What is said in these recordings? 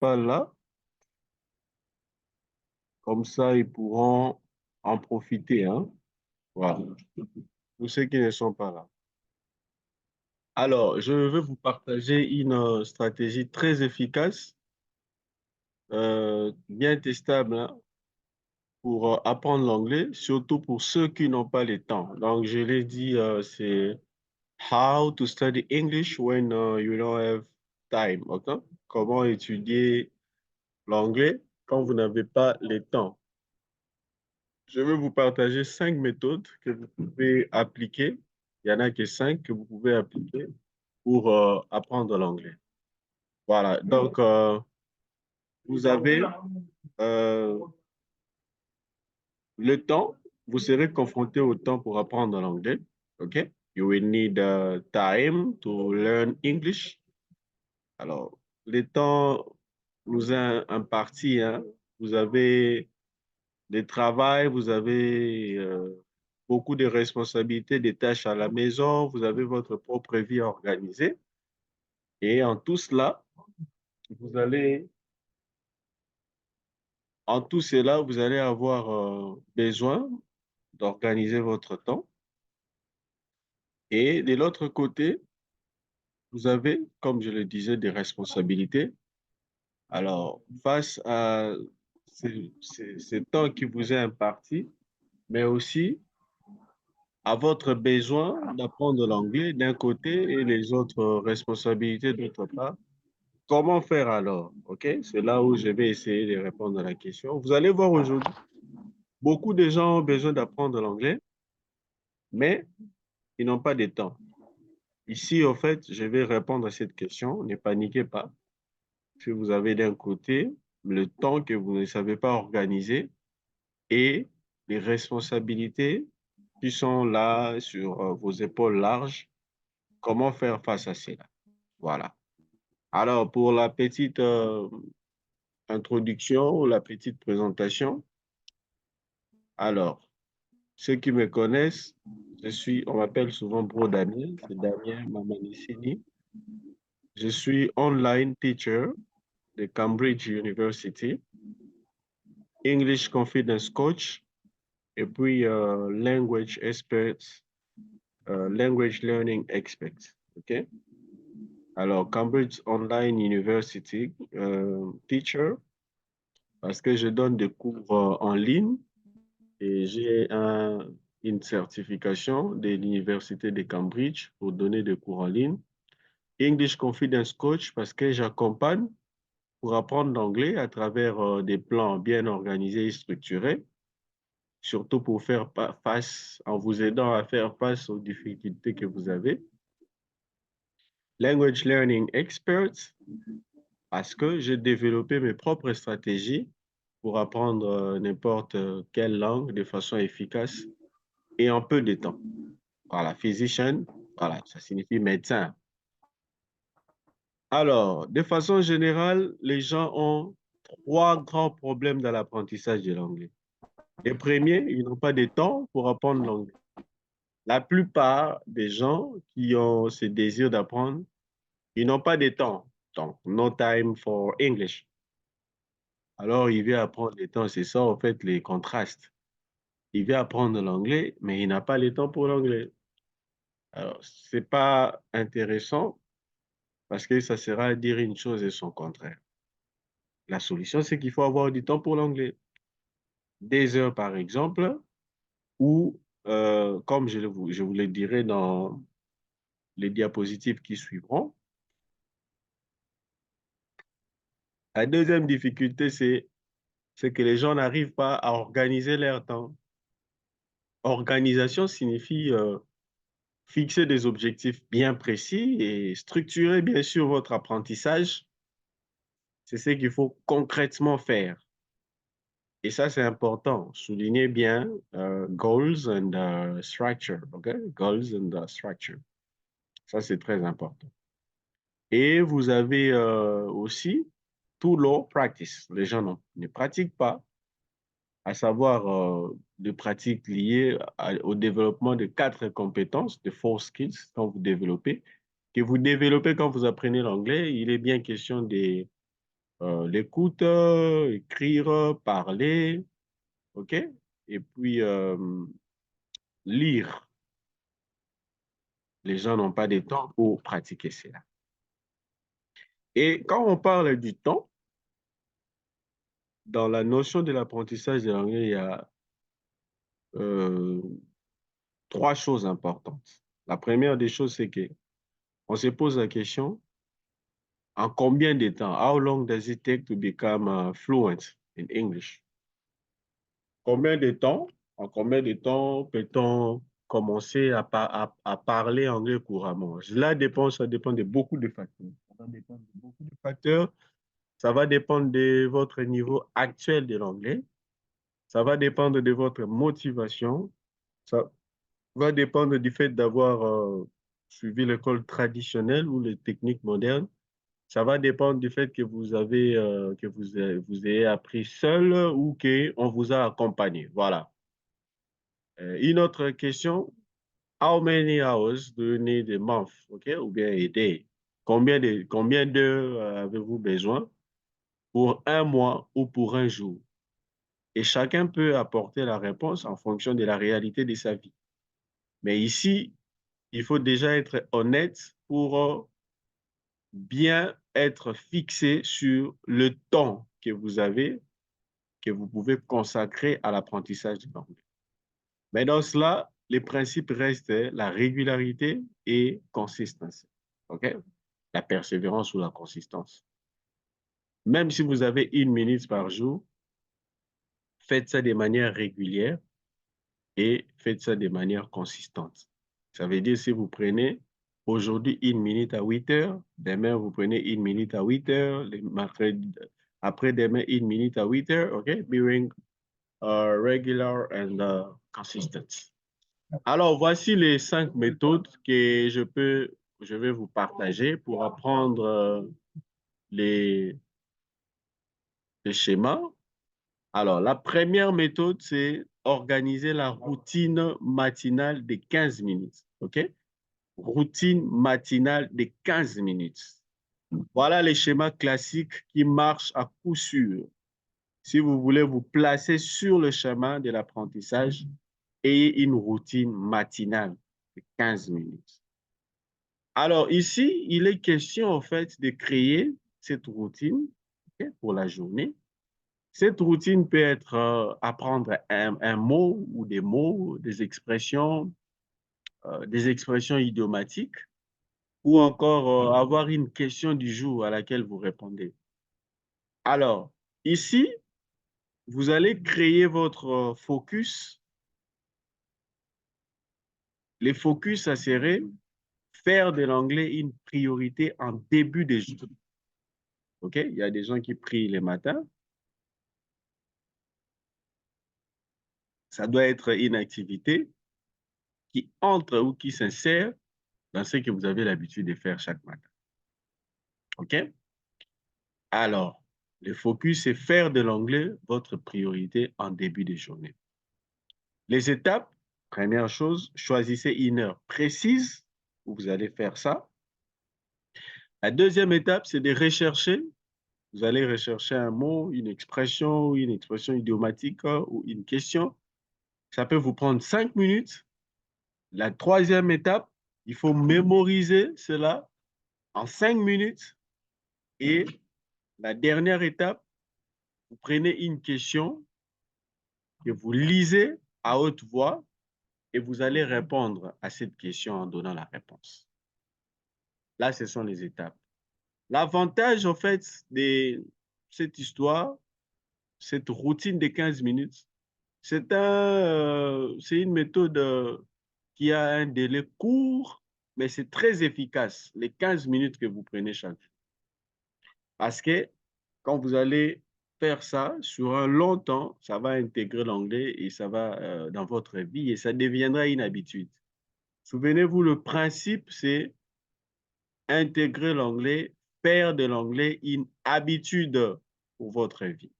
pas là, comme ça, ils pourront en profiter, hein. Voilà. Pour ceux qui ne sont pas là. Alors, je veux vous partager une stratégie très efficace, bien testable, hein, pour apprendre l'anglais, surtout pour ceux qui n'ont pas le temps. Donc, je l'ai dit, c'est How to study English when you don't have time, ok? Comment étudier l'anglais quand vous n'avez pas le temps. Je vais vous partager 5 méthodes que vous pouvez appliquer. Il y en a que 5 que vous pouvez appliquer pour apprendre l'anglais. Voilà, donc vous avez euh, le temps, vous serez confronté au temps pour apprendre l'anglais. OK? You will need time to learn English. Alors, le temps nous est imparti, hein. Vous avez des travail, vous avez beaucoup de responsabilités, des tâches à la maison, vous avez votre propre vie organisée. Et en tout cela, vous allez, en tout cela, vous allez avoir besoin d'organiser votre temps. Et de l'autre côté, vous avez, comme je le disais, des responsabilités. Alors, face à ce temps qui vous est imparti, mais aussi à votre besoin d'apprendre l'anglais d'un côté et les autres responsabilités d'autre part. Comment faire alors? OK? C'est là où je vais essayer de répondre à la question. Vous allez voir aujourd'hui, beaucoup de gens ont besoin d'apprendre l'anglais, mais ils n'ont pas de temps. Ici, au fait, je vais répondre à cette question. Ne paniquez pas. Si vous avez d'un côté le temps que vous ne savez pas organiser et les responsabilités qui sont là sur vos épaules larges, comment faire face à cela? Voilà. Alors, pour la petite introduction, la petite présentation, alors, ceux qui me connaissent, on m'appelle souvent Bro Damien, c'est Damien Mamanissini. Je suis online teacher de Cambridge University, English Confidence Coach, et puis language expert, language learning expert. OK? Alors, Cambridge Online University, teacher, parce que je donne des cours en ligne et j'ai une certification de l'Université de Cambridge pour donner des cours en ligne. English Confidence Coach, parce que j'accompagne pour apprendre l'anglais à travers des plans bien organisés et structurés, surtout pour faire face, en vous aidant à faire face aux difficultés que vous avez. Language Learning Experts, parce que j'ai développé mes propres stratégies pour apprendre n'importe quelle langue de façon efficace et en peu de temps. Voilà, physician, voilà, ça signifie médecin. Alors, de façon générale, les gens ont 3 grands problèmes dans l'apprentissage de l'anglais. Le premier, ils n'ont pas de temps pour apprendre l'anglais. La plupart des gens qui ont ce désir d'apprendre, ils n'ont pas de temps. Donc, no time for English. Alors, il vient apprendre le temps. C'est ça, en fait, les contrastes. Il vient apprendre l'anglais, mais il n'a pas le temps pour l'anglais. Alors, c'est pas intéressant parce que ça sera à dire une chose et son contraire. La solution, c'est qu'il faut avoir du temps pour l'anglais. Des heures, par exemple, ou, comme je vous le dirai dans les diapositives qui suivront, la deuxième difficulté, c'est que les gens n'arrivent pas à organiser leur temps. Organisation signifie fixer des objectifs bien précis et structurer, bien sûr, votre apprentissage. C'est ce qu'il faut concrètement faire. Et ça, c'est important. Soulignez bien goals and structure. OK? Goals and structure. Ça, c'est très important. Et vous avez aussi too low practice. Les gens ne pratiquent pas, à savoir de pratiques liées au développement de 4 compétences, de 4 skills, quand vous développez, que vous développez quand vous apprenez l'anglais. Il est bien question l'écoute, écrire, parler, OK? Et puis, lire. Les gens n'ont pas de temps pour pratiquer cela. Et quand on parle du temps, dans la notion de l'apprentissage de l'anglais, il y a euh, trois choses importantes. La première des choses, c'est que on se pose la question, en combien de temps? How long does it take to become fluent in English? Combien de temps, en combien de temps peut-on commencer à parler anglais couramment? Cela dépend, ça dépend de beaucoup de facteurs. Ça va dépendre de beaucoup de facteurs. Ça va dépendre de votre niveau actuel de l'anglais. Ça va dépendre de votre motivation. Ça va dépendre du fait d'avoir suivi l'école traditionnelle ou les techniques modernes. Ça va dépendre du fait que vous ayez appris seul ou qu'on vous a accompagné. Voilà. Une autre question, how many hours do you need a month? OK? Ou bien a day? Combien d'heures avez-vous besoin pour un mois ou pour un jour? Et chacun peut apporter la réponse en fonction de la réalité de sa vie. Mais ici, il faut déjà être honnête pour bien être fixé sur le temps que vous avez, que vous pouvez consacrer à l'apprentissage de l'anglais. Mais dans cela, les principes restent la régularité et consistance. OK? La persévérance ou la consistance. Même si vous avez 1 minute par jour, faites ça de manière régulière et faites ça de manière consistante. Ça veut dire si vous prenez aujourd'hui 1 minute à 8 heures, demain vous prenez 1 minute à 8 heures, après-demain 1 minute à 8 heures, OK? Being regular and consistent. Alors, voici les 5 méthodes que je vais vous partager pour apprendre les, les schémas. Alors, la première méthode, c'est organiser la routine matinale de 15 minutes. OK? Routine matinale de 15 minutes. Voilà les schémas classiques qui marchent à coup sûr. Si vous voulez vous placer sur le chemin de l'apprentissage, ayez une routine matinale de 15 minutes. Alors ici, il est question en fait de créer cette routine, okay, pour la journée. Cette routine peut être apprendre un mot ou des mots, des expressions idiomatiques, ou encore avoir une question du jour à laquelle vous répondez. Alors, ici, vous allez créer votre focus. Les focus, ça serait faire de l'anglais une priorité en début de journée. OK? Il y a des gens qui prient le matin. Ça doit être une activité qui entre ou qui s'insère dans ce que vous avez l'habitude de faire chaque matin. OK? Alors, le focus, c'est faire de l'anglais votre priorité en début de journée. Les étapes, première chose, choisissez une heure précise où vous allez faire ça. La deuxième étape, c'est de rechercher. Vous allez rechercher un mot, une expression idiomatique ou une question. Ça peut vous prendre 5 minutes. La troisième étape, il faut mémoriser cela en 5 minutes. Et la dernière étape, vous prenez une question que vous lisez à haute voix et vous allez répondre à cette question en donnant la réponse. Là, ce sont les étapes. L'avantage, en fait, de cette histoire, cette routine de 15 minutes, c'est une méthode qui a un délai court, mais c'est très efficace, les 15 minutes que vous prenez chaque jour. Parce que quand vous allez faire ça sur un long temps, ça va intégrer l'anglais et ça va dans votre vie et ça deviendra une habitude. Souvenez-vous, le principe, c'est intégrer l'anglais, faire de l'anglais une habitude pour votre vie.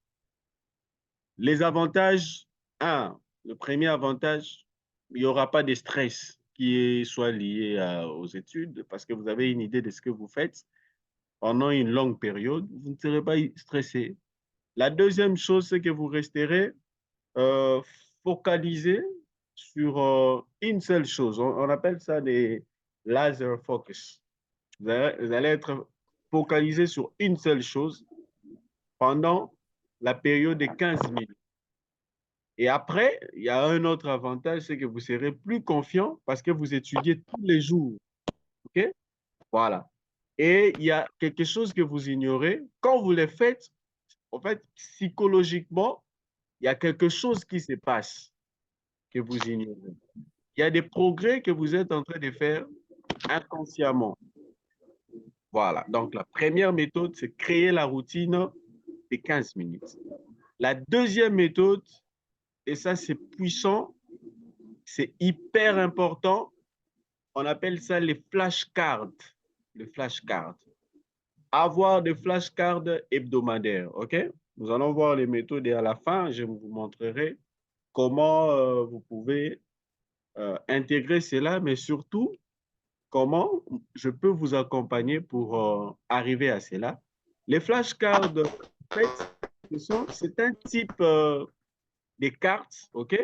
Les avantages, le premier avantage, il n'y aura pas de stress qui soit lié aux études parce que vous avez une idée de ce que vous faites. pendant une longue période, vous ne serez pas stressé. La deuxième chose, c'est que vous resterez euh, focalisé sur une seule chose. On appelle ça des laser focus. Vous allez être focalisé sur une seule chose pendant la période de 15 minutes. Et après, il y a un autre avantage, c'est que vous serez plus confiant parce que vous étudiez tous les jours. OK? Voilà. Et il y a quelque chose que vous ignorez. Quand vous le faites, en fait, psychologiquement, il y a quelque chose qui se passe que vous ignorez. Il y a des progrès que vous êtes en train de faire inconsciemment. Voilà. Donc, la première méthode, c'est créer la routine de 15 minutes. La deuxième méthode, et ça, c'est puissant, c'est hyper important. On appelle ça les flashcards. Les flashcards. Avoir des flashcards hebdomadaires. OK? Nous allons voir les méthodes et à la fin, je vous montrerai comment vous pouvez intégrer cela, mais surtout, comment je peux vous accompagner pour arriver à cela. Les flashcards, en fait, c'est un type de cartes, OK?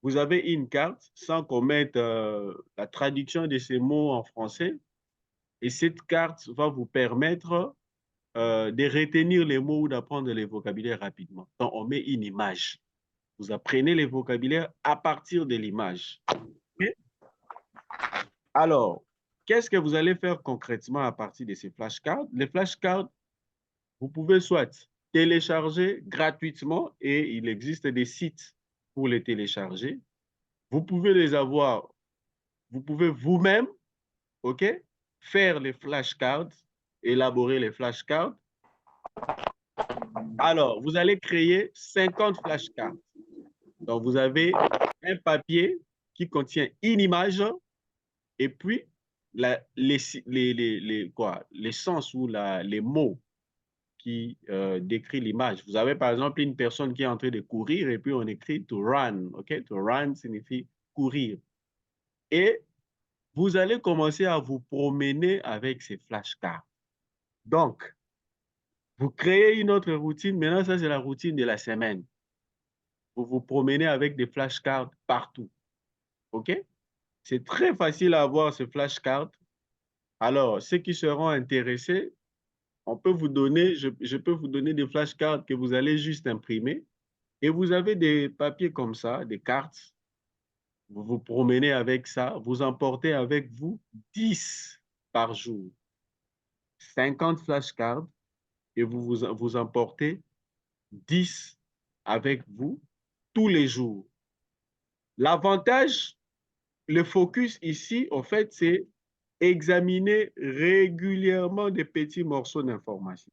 Vous avez une carte sans qu'on mette la traduction de ces mots en français. Et cette carte va vous permettre de retenir les mots ou d'apprendre les vocabulaires rapidement. Donc, on met une image. Vous apprenez les vocabulaires à partir de l'image. Okay? Alors, qu'est-ce que vous allez faire concrètement à partir de ces flashcards? Les flashcards, vous pouvez soit télécharger gratuitement et il existe des sites pour les télécharger. Vous pouvez les avoir, vous pouvez vous-même, OK, faire les flashcards, élaborer les flashcards. Alors, vous allez créer 50 flashcards. Donc, vous avez un papier qui contient une image et puis les sens ou les mots qui décrivent l'image. Vous avez par exemple une personne qui est en train de courir et puis on écrit to run. OK? To run signifie courir. Et vous allez commencer à vous promener avec ces flashcards. Donc, vous créez une autre routine. Maintenant, ça, c'est la routine de la semaine. Vous vous promenez avec des flashcards partout. OK? C'est très facile à avoir ces flashcards. Alors, ceux qui seront intéressés, on peut vous donner, je peux vous donner des flashcards que vous allez juste imprimer. Et vous avez des papiers comme ça, des cartes. Vous vous promenez avec ça. Vous emportez avec vous 10 par jour. 50 flashcards et vous emportez 10 avec vous tous les jours. L'avantage, le focus ici, en fait, c'est examiner régulièrement des petits morceaux d'information.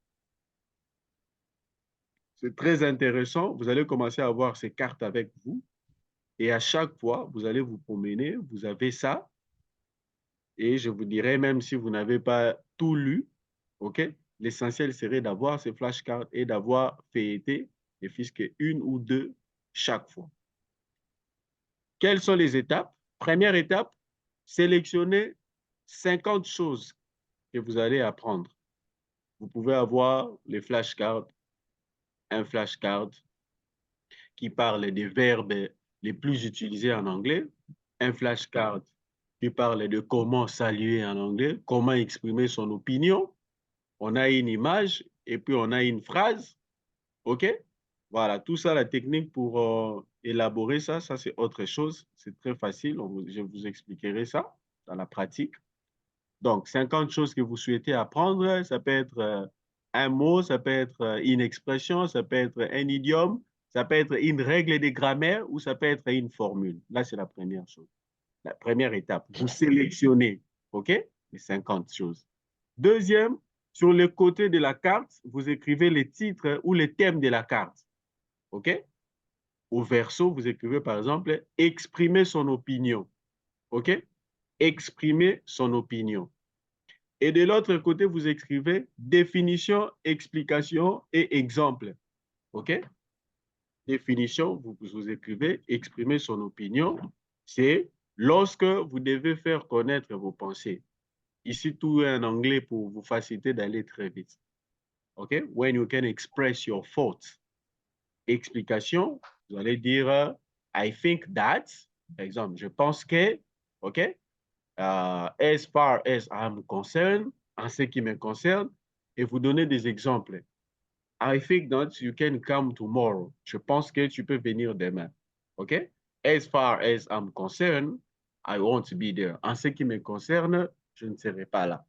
C'est très intéressant. Vous allez commencer à avoir ces cartes avec vous. Et à chaque fois, vous allez vous promener, vous avez ça. Et je vous dirais, même si vous n'avez pas tout lu, OK, l'essentiel serait d'avoir ces flashcards et d'avoir feuilleté ne fût-ce qu'une ou deux chaque fois. Quelles sont les étapes? Première étape, sélectionnez 50 choses que vous allez apprendre. Vous pouvez avoir les flashcards, un flashcard qui parle des verbes les plus utilisés en anglais, un flashcard qui parle de comment saluer en anglais, comment exprimer son opinion. On a une image et puis on a une phrase. OK? Voilà, tout ça, la technique pour élaborer ça, ça c'est autre chose. C'est très facile. Je vous expliquerai ça dans la pratique. Donc, 50 choses que vous souhaitez apprendre, ça peut être un mot, ça peut être une expression, ça peut être un idiome, ça peut être une règle de grammaire ou ça peut être une formule. Là, c'est la première chose. La première étape, vous sélectionnez, OK, les 50 choses. Deuxième, sur le côté de la carte, vous écrivez les titres ou les thèmes de la carte, OK? Au verso, vous écrivez par exemple « Exprimer son opinion », OK? Exprimer son opinion. Et de l'autre côté, vous écrivez définition, explication et exemple. OK? Définition, vous écrivez exprimer son opinion. C'est lorsque vous devez faire connaître vos pensées. Ici, tout est en anglais pour vous faciliter d'aller très vite. OK? When you can express your thoughts. Explication, vous allez dire I think that, par exemple, je pense que, OK? As far as I'm concerned, en ce qui me concerne, et vous donnez des exemples. I think that you can come tomorrow. Je pense que tu peux venir demain. OK? As far as I'm concerned, I won't be there. En ce qui me concerne, je ne serai pas là.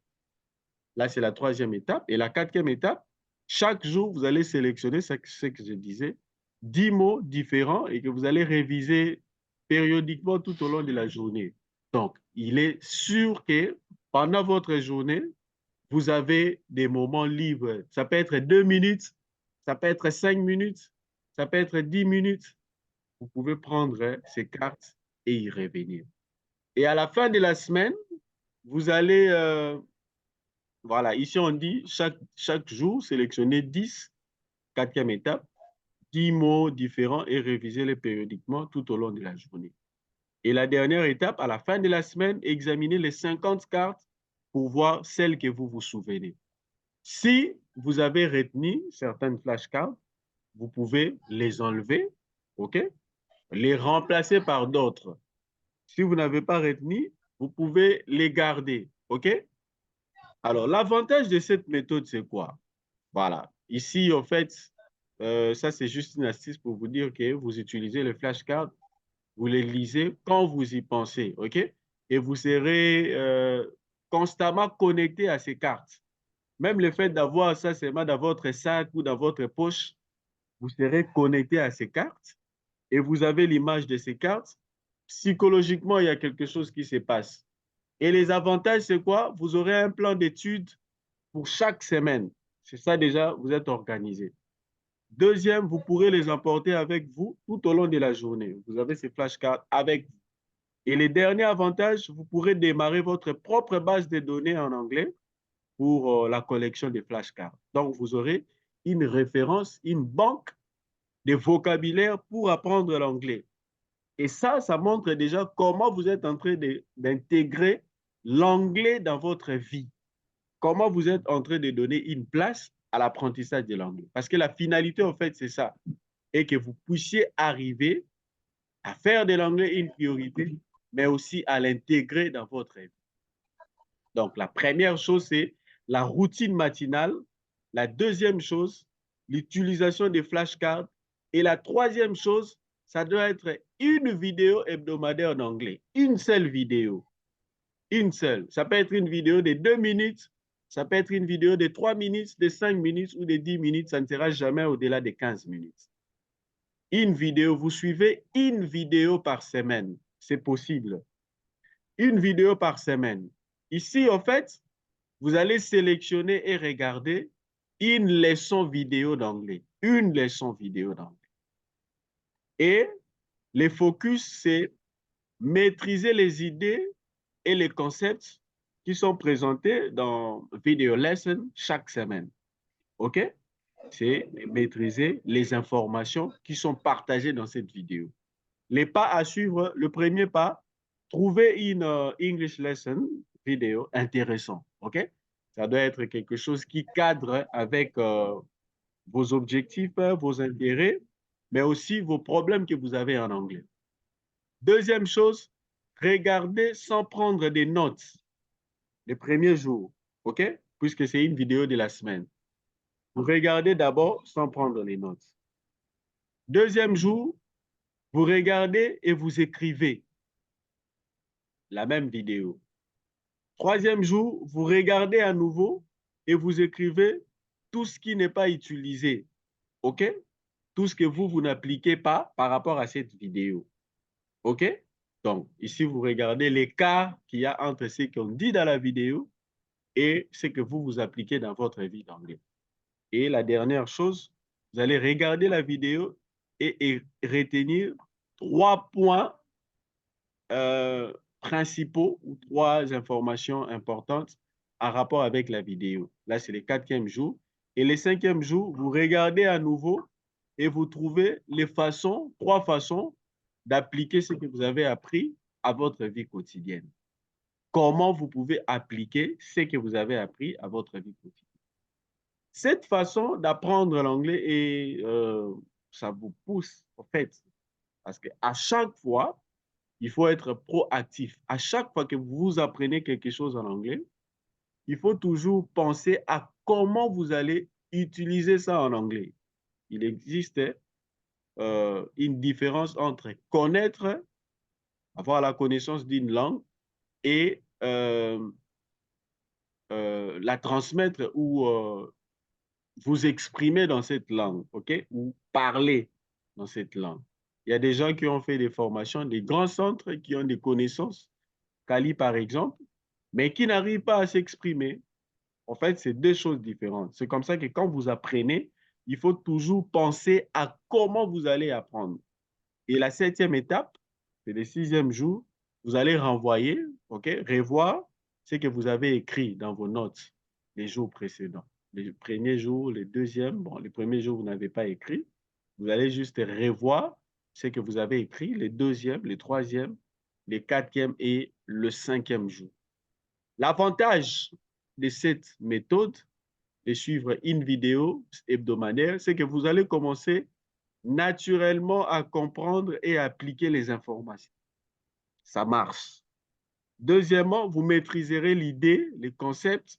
Là, c'est la troisième étape. Et la quatrième étape, chaque jour, vous allez sélectionner ce que je disais, 10 mots différents et que vous allez réviser périodiquement tout au long de la journée. Donc, il est sûr que pendant votre journée, vous avez des moments libres. Ça peut être 2 minutes, ça peut être 5 minutes, ça peut être 10 minutes. Vous pouvez prendre ces cartes et y revenir. Et à la fin de la semaine, vous allez, voilà, ici on dit chaque jour, sélectionner 10, quatrième étape, 10 mots différents et réviser-les périodiquement tout au long de la journée. Et la dernière étape, à la fin de la semaine, examiner les 50 cartes pour voir celles que vous vous souvenez. Si vous avez retenu certaines flashcards, vous pouvez les enlever, OK? Les remplacer par d'autres. Si vous n'avez pas retenu, vous pouvez les garder, OK? Alors, l'avantage de cette méthode, c'est quoi? Voilà. Ici, en fait, ça, c'est juste une astuce pour vous dire que vous utilisez les flashcards, vous les lisez quand vous y pensez, OK? Et vous serez constamment connecté à ces cartes. Même le fait d'avoir ça seulement dans votre sac ou dans votre poche, vous serez connecté à ces cartes et vous avez l'image de ces cartes. Psychologiquement, il y a quelque chose qui se passe. Et les avantages, c'est quoi? Vous aurez un plan d'études pour chaque semaine. C'est ça déjà, vous êtes organisé. Deuxième, vous pourrez les emporter avec vous tout au long de la journée. Vous avez ces flashcards avec vous. Et les derniers avantages, vous pourrez démarrer votre propre base de données en anglais pour la collection des flashcards. Donc, vous aurez une référence, une banque de vocabulaire pour apprendre l'anglais. Et ça montre déjà comment vous êtes en train d'intégrer l'anglais dans votre vie. Comment vous êtes en train de donner une place à l'apprentissage de l'anglais. Parce que la finalité, en fait, c'est ça. Et que vous puissiez arriver à faire de l'anglais une priorité, mais aussi à l'intégrer dans votre vie. Donc, la première chose, c'est la routine matinale. La deuxième chose, l'utilisation des flashcards. Et la troisième chose, ça doit être une vidéo hebdomadaire en anglais. Une seule vidéo. Une seule. Ça peut être une vidéo de 2 minutes, ça peut être une vidéo de 3 minutes, de 5 minutes ou de 10 minutes. Ça ne sera jamais au-delà de 15 minutes. Une vidéo, vous suivez une vidéo par semaine. C'est possible. Une vidéo par semaine. Ici, en fait, vous allez sélectionner et regarder une leçon vidéo d'anglais. Une leçon vidéo d'anglais. Et le focus, c'est maîtriser les idées et les concepts qui sont présentés dans Video Lesson chaque semaine. OK? C'est maîtriser les informations qui sont partagées dans cette vidéo. Les pas à suivre, le premier pas, trouver une English lesson vidéo intéressant. OK? Ça doit être quelque chose qui cadre avec vos objectifs, vos intérêts, mais aussi vos problèmes que vous avez en anglais. Deuxième chose, regardez sans prendre des notes les premiers jours. OK? Puisque c'est une vidéo de la semaine. Vous regardez d'abord sans prendre les notes. Deuxième jour, vous regardez et vous écrivez la même vidéo. Troisième jour, vous regardez à nouveau et vous écrivez tout ce qui n'est pas utilisé. OK? Tout ce que vous n'appliquez pas par rapport à cette vidéo. OK? Donc, ici, vous regardez l'écart qu'il y a entre ce qu'on dit dans la vidéo et ce que vous appliquez dans votre vie d'anglais. Et la dernière chose, vous allez regarder la vidéo et retenir 3 points principaux ou 3 informations importantes en rapport avec la vidéo. Là, c'est le 4e jour. Et le 5e jour, vous regardez à nouveau et vous trouvez les façons, 3 façons d'appliquer ce que vous avez appris à votre vie quotidienne. comment vous pouvez appliquer ce que vous avez appris à votre vie quotidienne. Cette façon d'apprendre l'anglais, et ça vous pousse, en fait, parce qu'à chaque fois, il faut être proactif. À chaque fois que vous apprenez quelque chose en anglais, il faut toujours penser à comment vous allez utiliser ça en anglais. Il existe une différence entre connaître, avoir la connaissance d'une langue et la transmettre ou vous exprimer dans cette langue, OK? Ou parler dans cette langue. Il y a des gens qui ont fait des formations, des grands centres qui ont des connaissances, Cali par exemple, mais qui n'arrivent pas à s'exprimer. En fait, c'est deux choses différentes. C'est comme ça que quand vous apprenez, il faut toujours penser à comment vous allez apprendre. Et la septième étape, c'est le sixième jour, vous allez renvoyer, OK, revoir ce que vous avez écrit dans vos notes les jours précédents. Les premiers jours, les deuxièmes, bon, les premiers jours, vous n'avez pas écrit. Vous allez juste revoir ce que vous avez écrit les deuxièmes, les troisièmes, les quatrièmes et le cinquième jour. L'avantage de cette méthode de suivre une vidéo hebdomadaire, c'est que vous allez commencer naturellement à comprendre et à appliquer les informations. Ça marche. Deuxièmement, vous maîtriserez l'idée, les concepts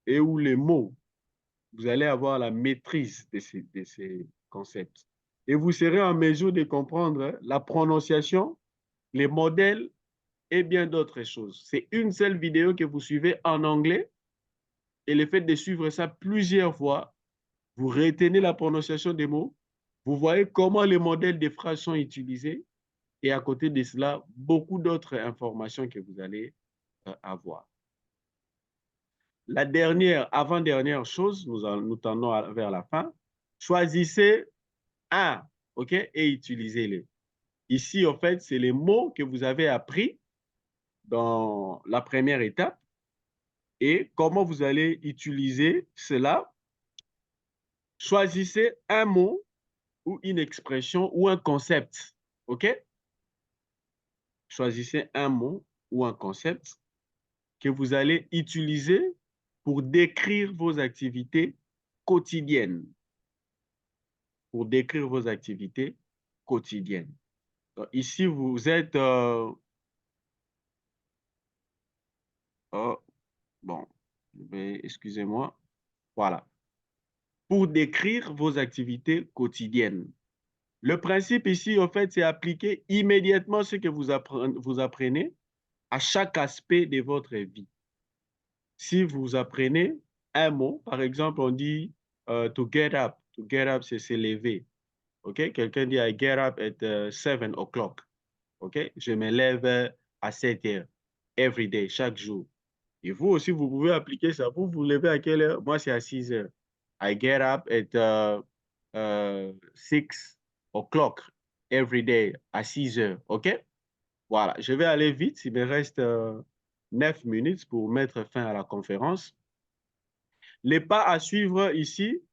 et ou les mots. Vous allez avoir la maîtrise de ces concepts. Et vous serez en mesure de comprendre la prononciation, les modèles et bien d'autres choses. C'est une seule vidéo que vous suivez en anglais et le fait de suivre ça plusieurs fois, vous retenez la prononciation des mots, vous voyez comment les modèles des phrases sont utilisés et à côté de cela, beaucoup d'autres informations que vous allez avoir. La dernière, avant-dernière chose, nous tendons vers la fin, choisissez un, OK, et utilisez-les. Ici, en fait, c'est les mots que vous avez appris dans la première étape et comment vous allez utiliser cela. Choisissez un mot ou une expression ou un concept, OK? Choisissez un mot ou un concept que vous allez utiliser pour décrire vos activités quotidiennes. Pour décrire vos activités quotidiennes. Donc, ici, vous êtes... oh, bon, excusez-moi. Voilà. Pour décrire vos activités quotidiennes. Le principe ici, en fait, c'est appliquer immédiatement ce que vous apprenez à chaque aspect de votre vie. Si vous apprenez un mot, par exemple, on dit to get up. To get up, c'est se lever. OK? Quelqu'un dit I get up at 7 o'clock. OK? Je me lève à 7 heures. Every day, chaque jour. Et vous aussi, vous pouvez appliquer ça. Vous vous levez à quelle heure? Moi, c'est à 6 heures. I get up at 6 o'clock every day, à 6 heures. OK? Voilà. Je vais aller vite. Il me reste 9 minutes pour mettre fin à la conférence. Les pas à suivre ici,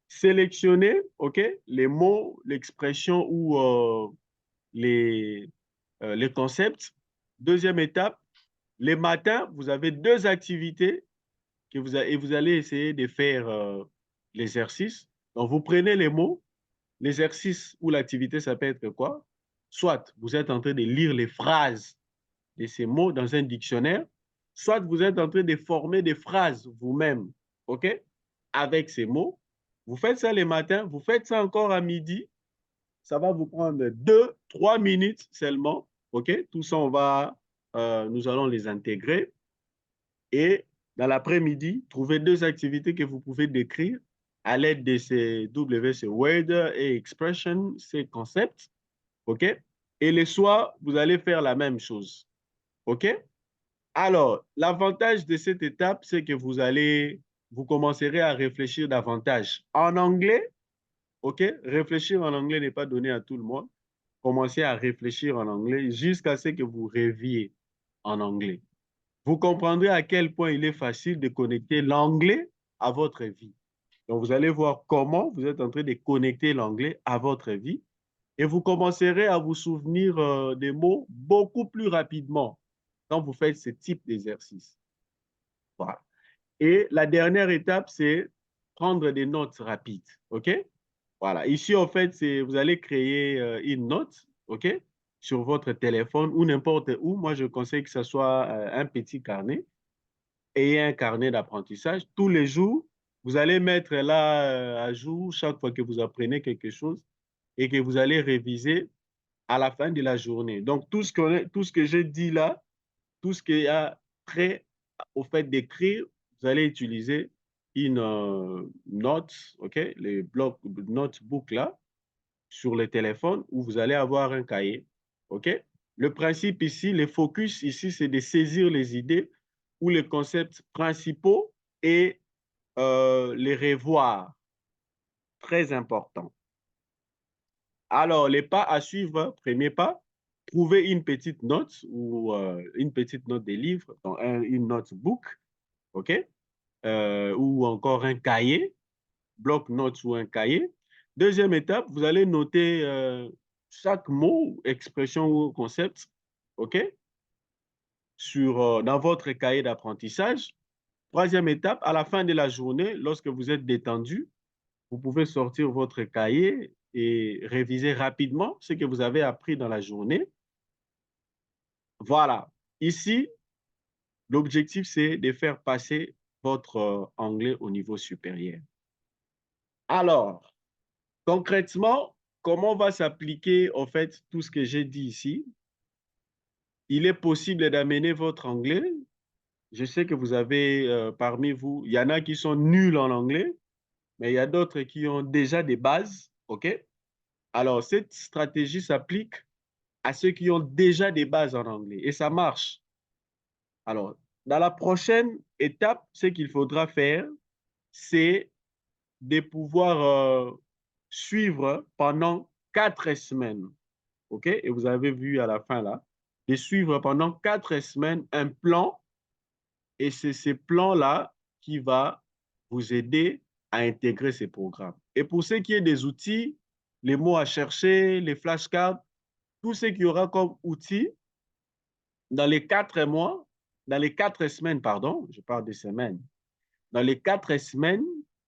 sélectionnez, OK, les mots, l'expression ou les concepts. Deuxième étape, les matins, vous avez deux activités et vous allez essayer de faire l'exercice. Donc, vous prenez les mots, l'exercice ou l'activité, ça peut être quoi? Soit vous êtes en train de lire les phrases de ces mots dans un dictionnaire, soit vous êtes en train de former des phrases vous-même, OK, avec ces mots. Vous faites ça les matins, vous faites ça encore à midi. Ça va vous prendre 2-3 minutes seulement, OK? Tout ça, nous allons les intégrer. Et dans l'après-midi, trouvez deux activités que vous pouvez décrire à l'aide de ces WC Word et Expression, ces concepts, OK? Et le soir, vous allez faire la même chose, OK? Alors, l'avantage de cette étape, c'est que vous commencerez à réfléchir davantage. En anglais, OK? Réfléchir en anglais n'est pas donné à tout le monde. Commencez à réfléchir en anglais jusqu'à ce que vous rêviez en anglais. Vous comprendrez à quel point il est facile de connecter l'anglais à votre vie. Donc, vous allez voir comment vous êtes en train de connecter l'anglais à votre vie et vous commencerez à vous souvenir des mots beaucoup plus rapidement quand vous faites ce type d'exercice. Voilà. Et la dernière étape, c'est prendre des notes rapides. OK? Voilà. Ici, en fait, vous allez créer une note, OK, sur votre téléphone ou n'importe où. Moi, je conseille que ce soit un petit carnet et un carnet d'apprentissage. Tous les jours, vous allez mettre là à jour chaque fois que vous apprenez quelque chose et que vous allez réviser à la fin de la journée. Donc, tout ce que j'ai dit là, tout ce qui a trait au fait d'écrire, vous allez utiliser une note, OK, les blocs notebook là, sur le téléphone où vous allez avoir un cahier, OK? Le principe ici, le focus ici, c'est de saisir les idées ou les concepts principaux et les revoir. Très important. Alors, les pas à suivre, premier pas, trouver une petite note ou une petite note des livres, dans une notebook, OK? Ou encore un cahier, bloc-notes ou un cahier. Deuxième étape, vous allez noter chaque mot, expression ou concept, OK? Dans votre cahier d'apprentissage. Troisième étape, à la fin de la journée, lorsque vous êtes détendu, vous pouvez sortir votre cahier et réviser rapidement ce que vous avez appris dans la journée. Voilà. Ici, l'objectif, c'est de faire passer votre anglais au niveau supérieur. Alors, concrètement, comment va s'appliquer en fait tout ce que j'ai dit ici? Il est possible d'amener votre anglais. Je sais que vous avez parmi vous, il y en a qui sont nuls en anglais, mais il y a d'autres qui ont déjà des bases. OK? Alors, cette stratégie s'applique à ceux qui ont déjà des bases en anglais et ça marche. Alors, dans la prochaine étape, ce qu'il faudra faire, c'est de pouvoir suivre pendant 4 semaines. OK? Et vous avez vu à la fin là, de suivre pendant 4 semaines un plan. Et c'est ce plan-là qui va vous aider à intégrer ces programmes. Et pour ce qui est des outils, les mots à chercher, les flashcards, tout ce qu'il y aura comme outils dans les 4 mois, dans les 4 semaines, pardon, je parle des semaines, dans les 4 semaines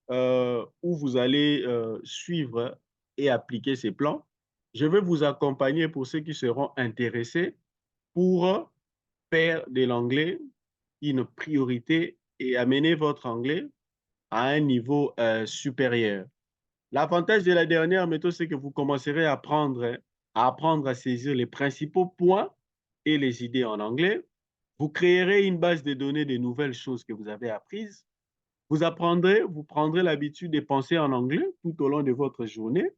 où vous allez suivre et appliquer ces plans, je vais vous accompagner pour ceux qui seront intéressés pour faire de l'anglais une priorité et amener votre anglais à un niveau supérieur. L'avantage de la dernière méthode, c'est que vous commencerez à apprendre à saisir les principaux points et les idées en anglais. Vous créerez une base de données des nouvelles choses que vous avez apprises. Vous prendrez l'habitude de penser en anglais tout au long de votre journée.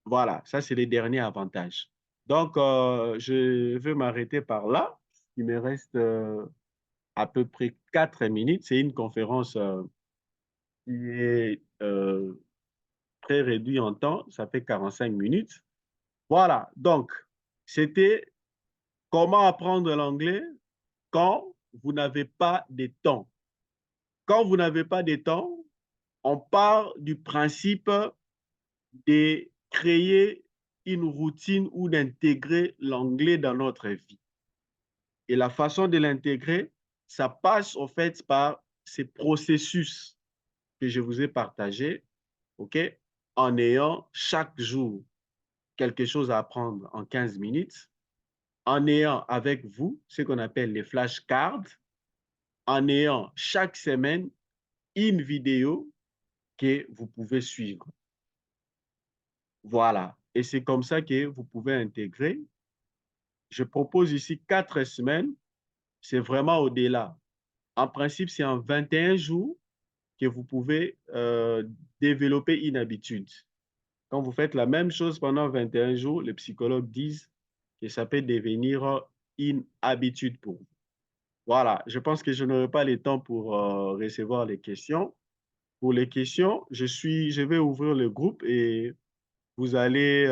Voilà, ça c'est les derniers avantages. Donc, je vais m'arrêter par là. Il me reste à peu près 4 minutes. C'est une conférence qui est très réduite en temps. Ça fait 45 minutes. Voilà, donc, c'était comment apprendre l'anglais quand vous n'avez pas de temps. Quand vous n'avez pas de temps, on part du principe de créer une routine ou d'intégrer l'anglais dans notre vie. Et la façon de l'intégrer, ça passe en fait par ces processus que je vous ai partagés, OK, en ayant chaque jour quelque chose à apprendre en 15 minutes, en ayant avec vous ce qu'on appelle les flashcards, en ayant chaque semaine une vidéo que vous pouvez suivre. Voilà. Et c'est comme ça que vous pouvez intégrer. Je propose ici 4 semaines. C'est vraiment au-delà. En principe, c'est en 21 jours que vous pouvez développer une habitude. Quand vous faites la même chose pendant 21 jours, les psychologues disent que ça peut devenir une habitude pour vous. Voilà, je pense que je n'aurai pas le temps pour recevoir les questions. Pour les questions, je vais ouvrir le groupe et vous allez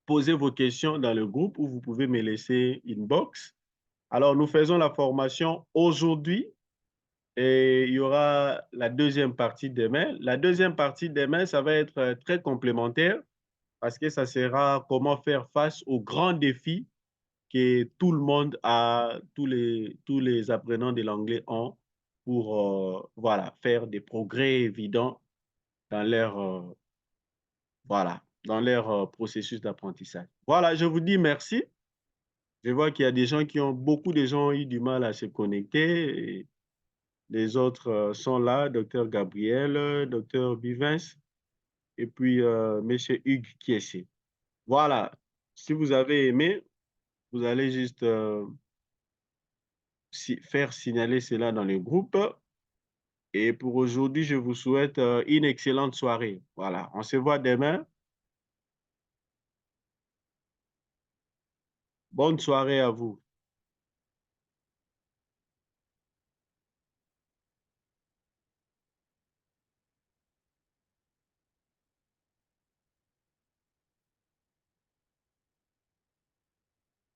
poser vos questions dans le groupe ou vous pouvez me laisser une box. Alors, nous faisons la formation aujourd'hui et il y aura la deuxième partie demain. La deuxième partie demain, ça va être très complémentaire parce que ça sera comment faire face aux grands défis que tout le monde a, tous les apprenants de l'anglais ont pour voilà, faire des progrès évidents dans leur, voilà, dans leur processus d'apprentissage. Voilà, je vous dis merci. Je vois qu'il y a des gens qui ont, beaucoup de gens ont eu du mal à se connecter. Et les autres sont là, docteur Gabriel, docteur Bivens, et puis monsieur Hugues Kiessé. Voilà, si vous avez aimé, vous allez juste faire signaler cela dans le groupe. Et pour aujourd'hui, je vous souhaite une excellente soirée. Voilà, on se voit demain. Bonne soirée à vous.